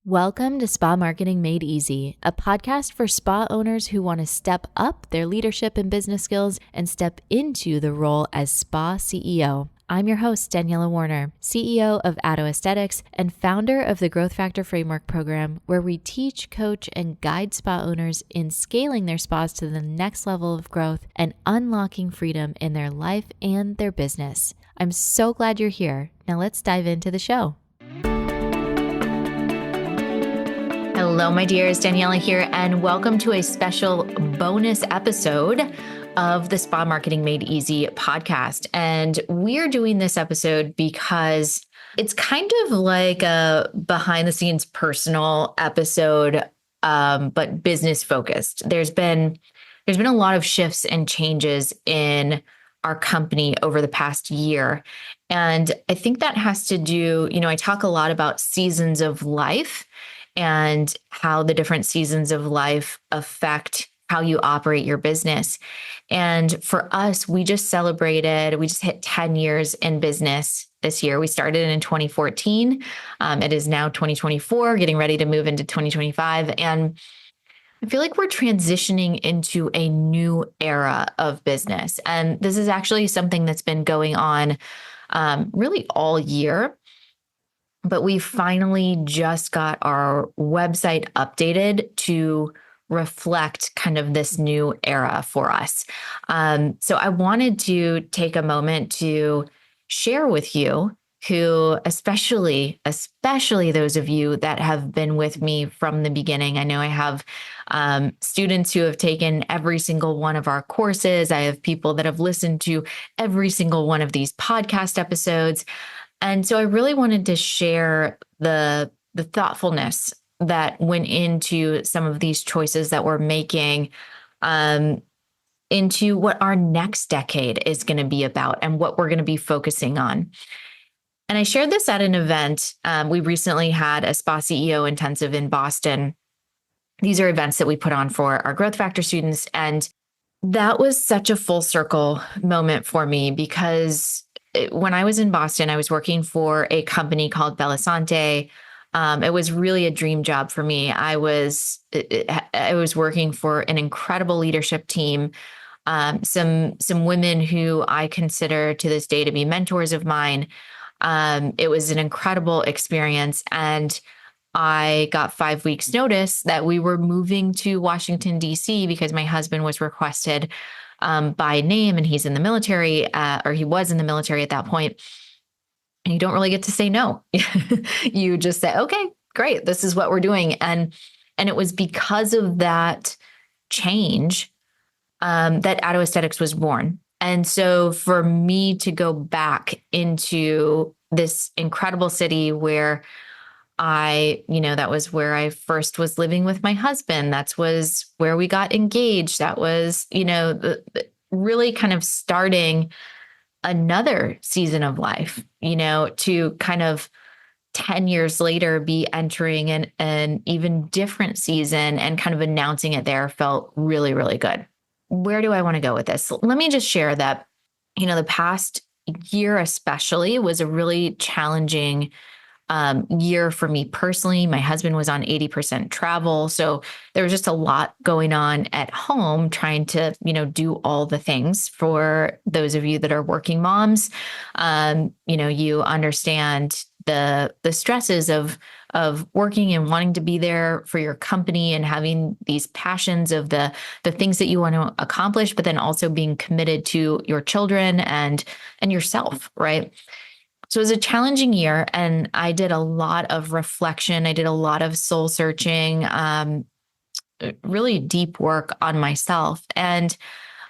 Welcome to Spa Marketing Made Easy, a podcast for spa owners who want to step up their leadership and business skills and step into the role as spa CEO. I'm your host, Daniela Warner, CEO of Addo Aesthetics and founder of the Growth Factor Framework program, where we teach, coach, and guide spa owners in scaling their spas to the next level of growth and unlocking freedom in their life and their business. I'm so glad you're here. Now let's dive into the show. Hello, my dears. Daniela here, and welcome to a special bonus episode of the Spa Marketing Made Easy podcast. And we're doing this episode because it's kind of like a behind the scenes personal episode, but business focused. There's been a lot of shifts and changes in our company over the past year. And I think that has to do, I talk a lot about seasons of life and how the different seasons of life affect how you operate your business. And for us, we just hit 10 years in business this year. We started in 2014. It is now 2024, getting ready to move into 2025. And I feel like we're transitioning into a new era of business. And this is actually something that's been going on really all year. But we finally just got our website updated to reflect kind of this new era for us. So I wanted to take a moment to share with you especially those of you that have been with me from the beginning. I know I have students who have taken every single one of our courses. I have people that have listened to every single one of these podcast episodes. And so I really wanted to share the thoughtfulness that went into some of these choices that we're making into what our next decade is going to be about and what we're going to be focusing on. And I shared this at an event. We recently had a Spa CEO intensive in Boston. These are events that we put on for our Growth Factor students. And that was such a full circle moment for me because when I was in Boston, I was working for a company called Bellasante. It was really a dream job for me. I was working for an incredible leadership team, some women who I consider to this day to be mentors of mine. It was an incredible experience, and I got 5 weeks notice that we were moving to Washington, D.C. because my husband was requested by name, and he's in the military, or he was in the military at that point. And you don't really get to say no. You just say, okay, great. This is what we're doing. And it was because of that change that Addo Aesthetics was born. And so for me to go back into this incredible city where that was where I first was living with my husband. That was where we got engaged. That was, really kind of starting another season of life, to kind of 10 years later be entering an even different season and kind of announcing it there felt really, really good. Where do I want to go with this? Let me just share that, the past year especially was a really challenging year for me personally. My husband was on 80% travel. So there was just a lot going on at home trying to, do all the things. For those of you that are working moms, you understand the stresses of working and wanting to be there for your company and having these passions of the things that you want to accomplish, but then also being committed to your children and yourself, right? So it was a challenging year, and I did a lot of reflection. I did a lot of soul searching, really deep work on myself. And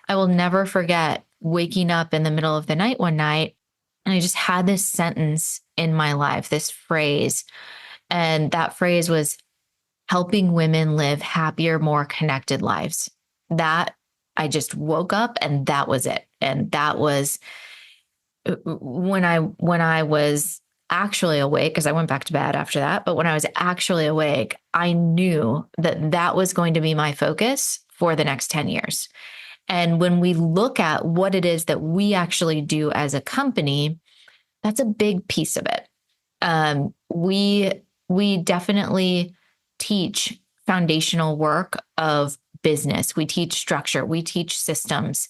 I will never forget waking up in the middle of the night one night, and I just had this sentence in my life, this phrase. And that phrase was helping women live happier, more connected lives. That I just woke up and that was it. And that was when I was actually awake, because I went back to bed after that, but when I was actually awake, I knew that was going to be my focus for the next 10 years. And when we look at what it is that we actually do as a company, that's a big piece of it. We we definitely teach foundational work of business. We teach structure. We teach systems.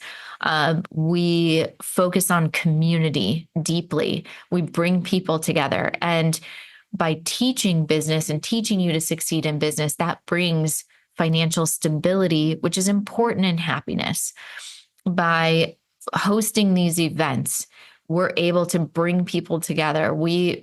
We focus on community deeply. We bring people together. And by teaching business and teaching you to succeed in business, that brings financial stability, which is important in happiness. By hosting these events, we're able to bring people together. We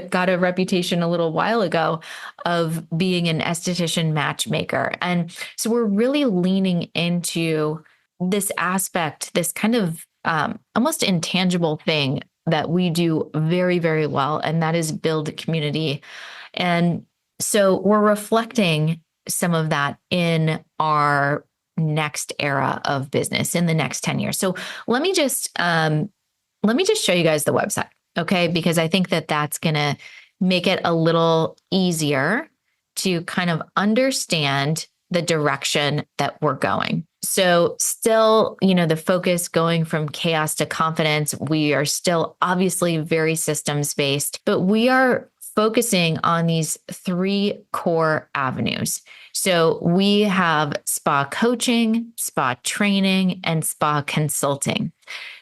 got a reputation a little while ago of being an esthetician matchmaker. And so we're really leaning into this aspect, this kind of almost intangible thing that we do very, very well, and that is build community. And so we're reflecting some of that in our next era of business in the next 10 years. So let me just show you guys the website, okay? Because I think that that's going to make it a little easier to kind of understand the direction that we're going. So still, the focus going from chaos to confidence, we are still obviously very systems based, but we are focusing on these three core avenues. So we have spa coaching, spa training, and spa consulting.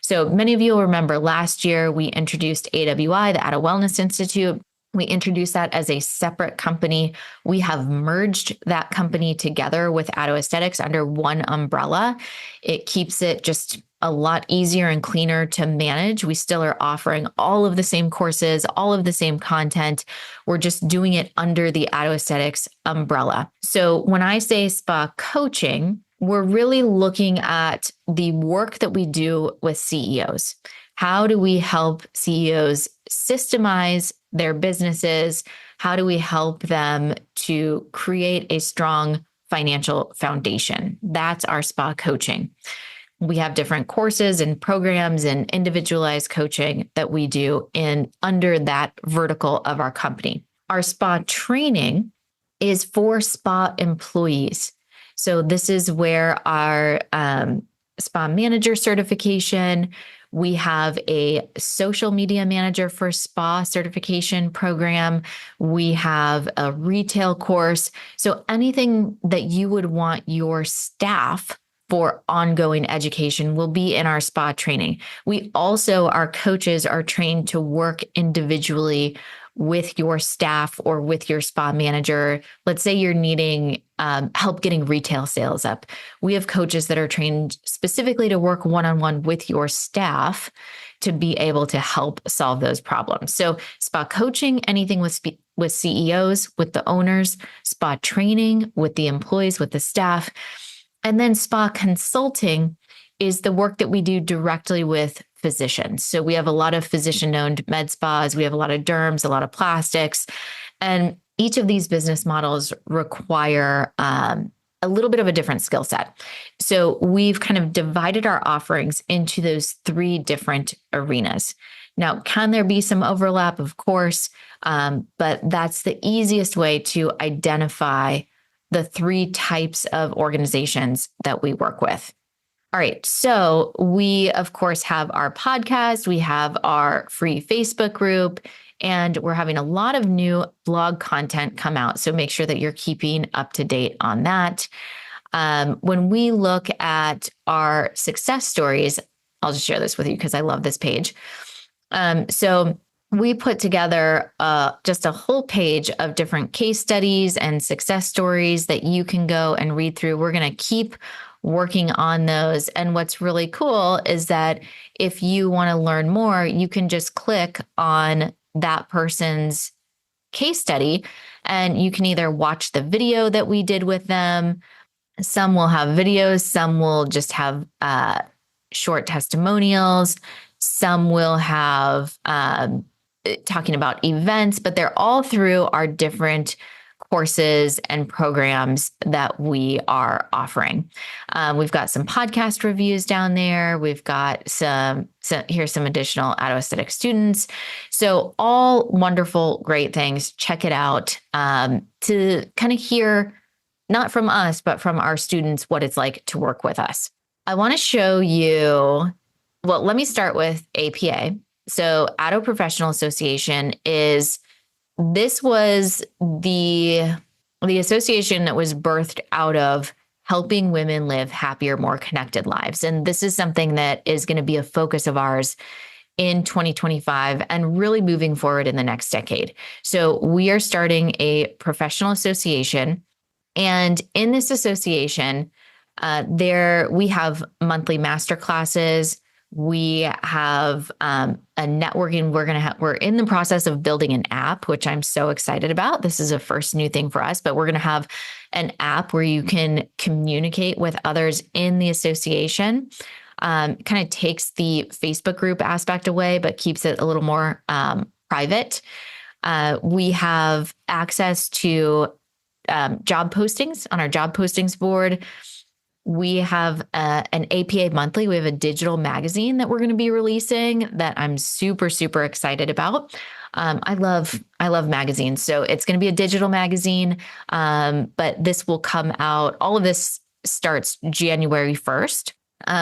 So many of you will remember last year we introduced AWI, the Addo Wellness Institute. We introduced that as a separate company. We have merged that company together with Addo Aesthetics under one umbrella. It keeps it just a lot easier and cleaner to manage. We still are offering all of the same courses, all of the same content. We're just doing it under the Addo Aesthetics umbrella. So when I say spa coaching, we're really looking at the work that we do with CEOs. How do we help CEOs systemize their businesses? How do we help them to create a strong financial foundation? That's our spa coaching. We have different courses and programs and individualized coaching that we do in under that vertical of our company. Our spa training is for spa employees. So this is where our spa manager certification, we have a social media manager for spa certification program. We have a retail course. So anything that you would want your staff for ongoing education will be in our spa training. We also, our coaches are trained to work individually with your staff or with your spa manager. Let's say you're needing help getting retail sales up. We have coaches that are trained specifically to work one-on-one with your staff to be able to help solve those problems. So spa coaching, anything with CEOs, with the owners, spa training with the employees, with the staff. And then spa consulting is the work that we do directly with physicians. So we have a lot of physician-owned med spas. We have a lot of derms, a lot of plastics. And each of these business models require a little bit of a different skill set. So we've kind of divided our offerings into those three different arenas. Now, can there be some overlap? Of course, but that's the easiest way to identify the three types of organizations that we work with. All right. So we, of course, have our podcast. We have our free Facebook group, and we're having a lot of new blog content come out. So make sure that you're keeping up to date on that. When we look at our success stories, I'll just share this with you because I love this page. So we put together just a whole page of different case studies and success stories that you can go and read through. We're going to keep working on those. And what's really cool is that if you want to learn more, you can just click on that person's case study and you can either watch the video that we did with them. Some will have videos, some will just have short testimonials, some will have talking about events, but they're all through our different courses and programs that we are offering. We've got some podcast reviews down there. We've got here's some additional Addo Aesthetics students. So all wonderful, great things. Check it out to kind of hear, not from us, but from our students, what it's like to work with us. I want to show you, let me start with APA. So Addo Professional Association is this was the association that was birthed out of helping women live happier, more connected lives. And this is something that is going to be a focus of ours in 2025 and really moving forward in the next decade. So we are starting a professional association. And in this association, we have monthly master classes. We have a networking. We're in the process of building an app, which I'm so excited about. This is a first new thing for us, but we're going to have an app where you can communicate with others in the association. Kind of takes the Facebook group aspect away, but keeps it a little more private. We have access to job postings on our job postings board. We have an APA monthly. We have a digital magazine that we're going to be releasing that I'm super, super excited about. I love magazines. So it's going to be a digital magazine, but this will come out. All of this starts January 1st.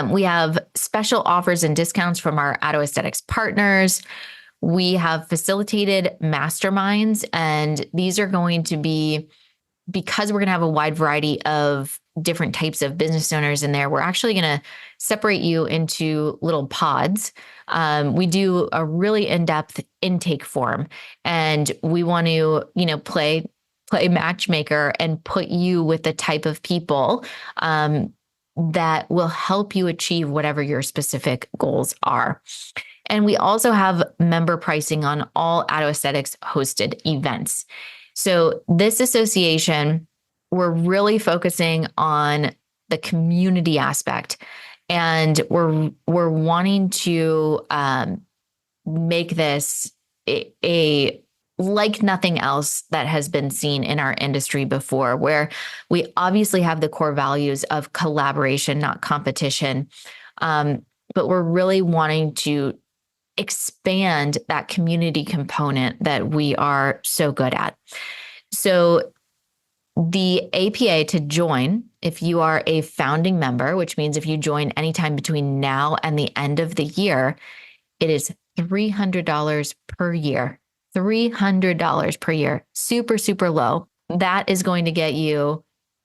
We have special offers and discounts from our Addo Aesthetics partners. We have facilitated masterminds, and these are going to be, because we're going to have a wide variety of different types of business owners in there, we're actually going to separate you into little pods. We do a really in-depth intake form, and we want to, play matchmaker and put you with the type of people that will help you achieve whatever your specific goals are. And we also have member pricing on all Addo Aesthetics hosted events. So this association, we're really focusing on the community aspect, and we're wanting to make this a like nothing else that has been seen in our industry before, where we obviously have the core values of collaboration, not competition, but we're really wanting to expand that community component that we are so good at. So the APA to join, if you are a founding member, which means if you join anytime between now and the end of the year, it is $300 per year. $300 per year. Super, super low. That is going to get you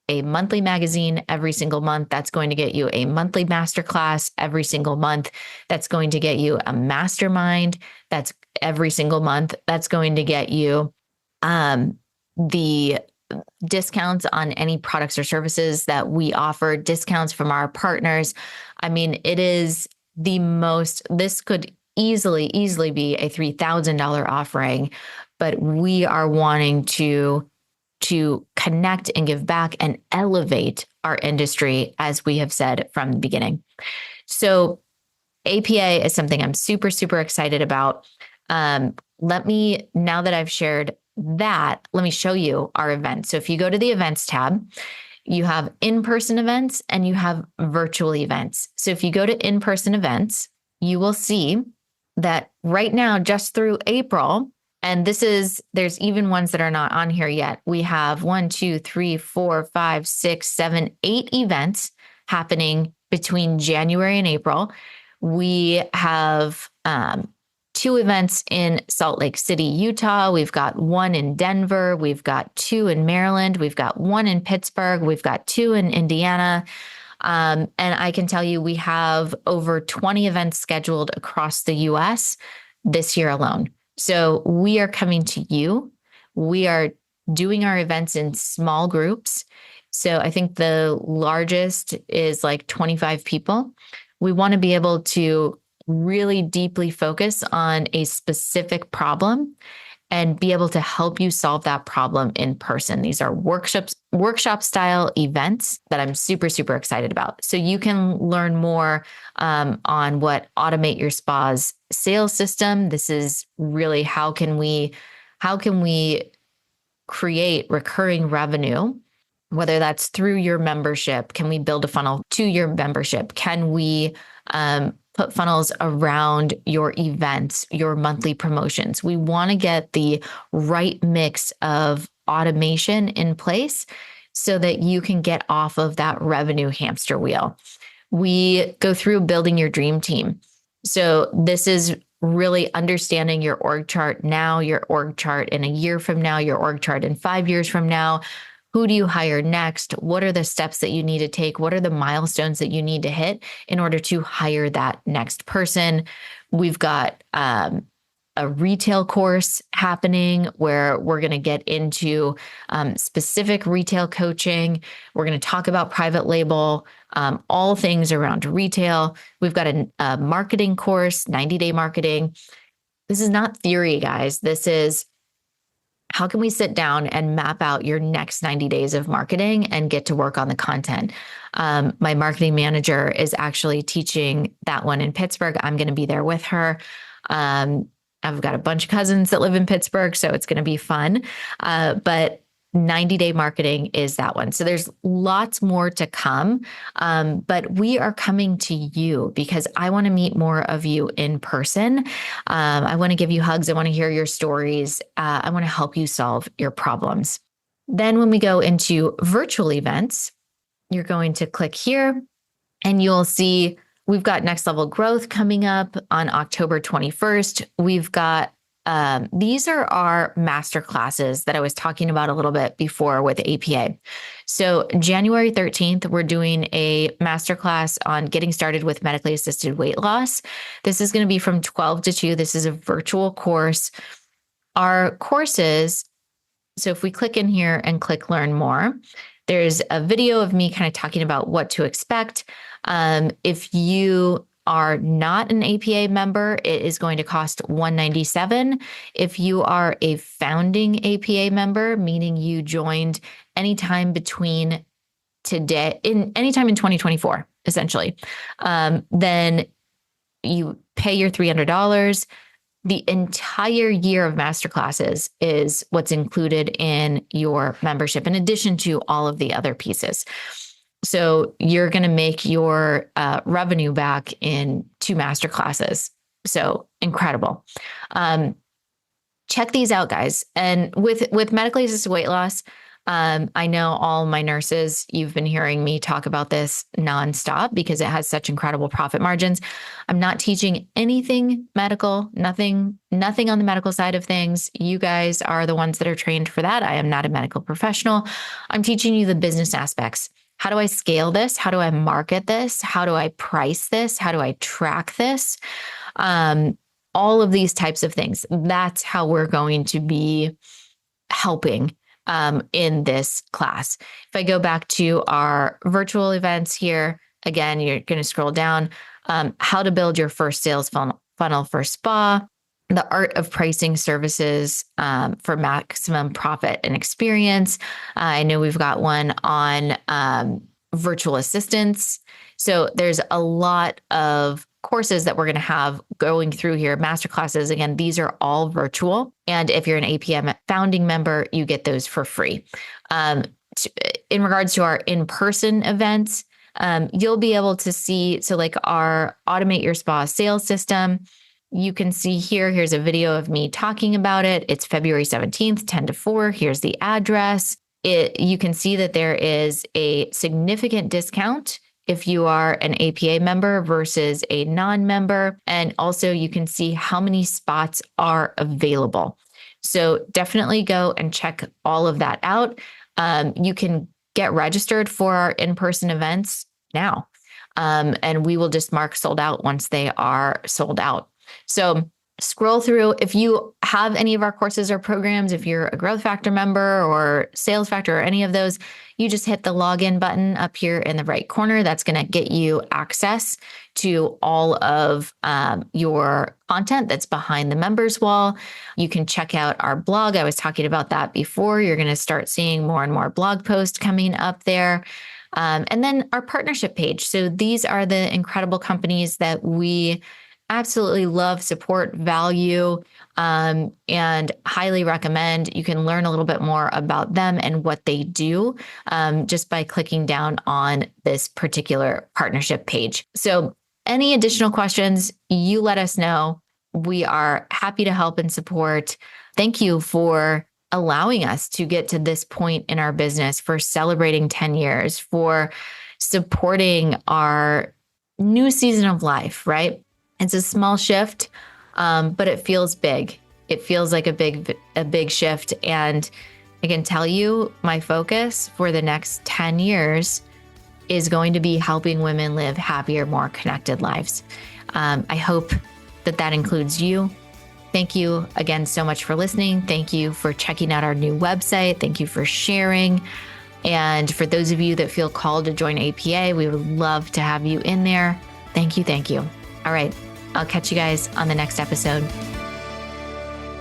a monthly magazine every single month. That's going to get you a monthly masterclass every single month. That's going to get you a mastermind. That's every single month. That's going to get you the discounts on any products or services that we offer, discounts from our partners. I mean, it is the most, this could easily be a $3,000 offering, but we are wanting to connect and give back and elevate our industry, as we have said from the beginning. So APA is something I'm super, super excited about. Now that I've shared that, let me show you our events. So if you go to the events tab, you have in-person events and you have virtual events. So if you go to in-person events, you will see that right now, just through April, and there's even ones that are not on here yet. We have 8 events happening between January and April. We have 2 events in Salt Lake City, Utah. We've got 1 in Denver. We've got 2 in Maryland. We've got 1 in Pittsburgh. We've got 2 in Indiana. And I can tell you, we have over 20 events scheduled across the US this year alone. So we are coming to you. We are doing our events in small groups. So I think the largest is like 25 people. We want to be able to really deeply focus on a specific problem and be able to help you solve that problem in person. These are workshop style events that I'm super, super excited about. So you can learn more on what Automate Your Spa's sales system. This is really how can we create recurring revenue, whether that's through your membership. Can we build a funnel to your membership? Can we put funnels around your events, your monthly promotions? We want to get the right mix of automation in place so that you can get off of that revenue hamster wheel. We go through building your dream team. So this is really understanding your org chart now, your org chart in a year from now, your org chart in 5 years from now. Who do you hire next? What are the steps that you need to take? What are the milestones that you need to hit in order to hire that next person? We've got a retail course happening where we're going to get into specific retail coaching. We're going to talk about private label, all things around retail. We've got a marketing course, 90-day marketing. This is not theory, guys. This is how can we sit down and map out your next 90 days of marketing and get to work on the content? My marketing manager is actually teaching that one in Pittsburgh. I'm going to be there with her. I've got a bunch of cousins that live in Pittsburgh, so it's going to be fun. But 90-day marketing is that one. So there's lots more to come. But we are coming to you because I want to meet more of you in person. I want to give you hugs. I want to hear your stories. I want to help you solve your problems. Then when we go into virtual events, you're going to click here and you'll see we've got Next Level Growth coming up on October 21st. We've got these are our master classes that I was talking about a little bit before with APA. So January 13th, we're doing a masterclass on getting started with medically assisted weight loss. This is going to be from 12 to 2. This is a virtual course. Our courses, so if we click in here and click Learn More, there's a video of me kind of talking about what to expect. If you are not an APA member, it is going to cost $197. If you are a founding APA member, meaning you joined anytime between today, anytime in 2024, essentially, then you pay your $300. The entire year of masterclasses is what's included in your membership, in addition to all of the other pieces. So you're going to make your revenue back in 2 masterclasses. So incredible. Check these out, guys. And with medically assisted weight loss, I know all my nurses, you've been hearing me talk about this nonstop because it has such incredible profit margins. I'm not teaching anything medical, nothing on the medical side of things. You guys are the ones that are trained for that. I am not a medical professional. I'm teaching you the business aspects. How do I scale this? How do I market this? How do I price this? How do I track this? All of these types of things. That's how we're going to be helping in this class. If I go back to our virtual events here, again, you're going to scroll down. How to build your first sales funnel for spa, the art of pricing services for maximum profit and experience. I know we've got one on virtual assistants. So there's a lot of courses that we're going to have going through here. Masterclasses, again, these are all virtual. And if you're an APM founding member, you get those for free. In regards to our in-person events, you'll be able to see, so like our Automate Your Spa sales system, you can see here's a video of me talking about it. It's February 17th, 10 to 4. Here's the address. You can see that there is a significant discount if you are an APA member versus a non-member. And also you can see how many spots are available. So definitely go and check all of that out. You can get registered for our in-person events now. And we will just mark sold out once they are sold out. So scroll through. If you have any of our courses or programs, if you're a Growth Factor member or Sales Factor or any of those, you just hit the login button up here in the right corner. That's going to get you access to all of your content that's behind the members wall. You can check out our blog. I was talking about that before. You're going to start seeing more and more blog posts coming up there. And then our partnership page. So these are the incredible companies that we absolutely love, support, value, and highly recommend. You can learn a little bit more about them and what they do just by clicking down on this particular partnership page. So any additional questions, you let us know. We are happy to help and support. Thank you for allowing us to get to this point in our business, for celebrating 10 years, for supporting our new season of life, right? It's a small shift. But it feels big. It feels like a big shift. And I can tell you my focus for the next 10 years is going to be helping women live happier, more connected lives. I hope that includes you. Thank you again so much for listening. Thank you for checking out our new website. Thank you for sharing. And for those of you that feel called to join APA, we would love to have you in there. Thank you. Thank you. All right. I'll catch you guys on the next episode.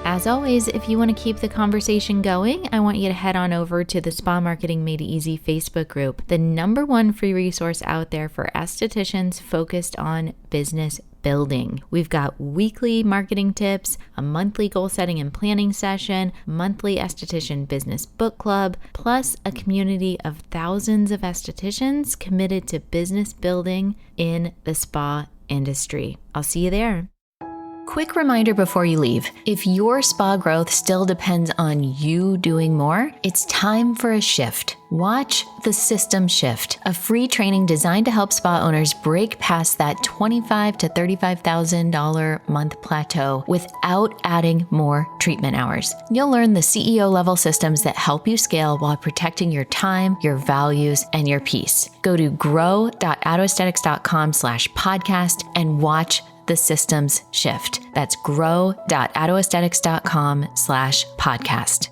As always, if you want to keep the conversation going, I want you to head on over to the Spa Marketing Made Easy Facebook group, the #1 free resource out there for estheticians focused on business building. We've got weekly marketing tips, a monthly goal setting and planning session, monthly esthetician business book club, plus a community of thousands of estheticians committed to business building in the spa industry. I'll see you there. Quick reminder before you leave, if your spa growth still depends on you doing more, it's time for a shift. Watch The System Shift, a free training designed to help spa owners break past that $25,000 to $35,000 month plateau without adding more treatment hours. You'll learn the CEO level systems that help you scale while protecting your time, your values, and your peace. Go to grow.addoaesthetics.com/podcast and watch The Systems Shift. That's grow.addoaesthetics.com/podcast.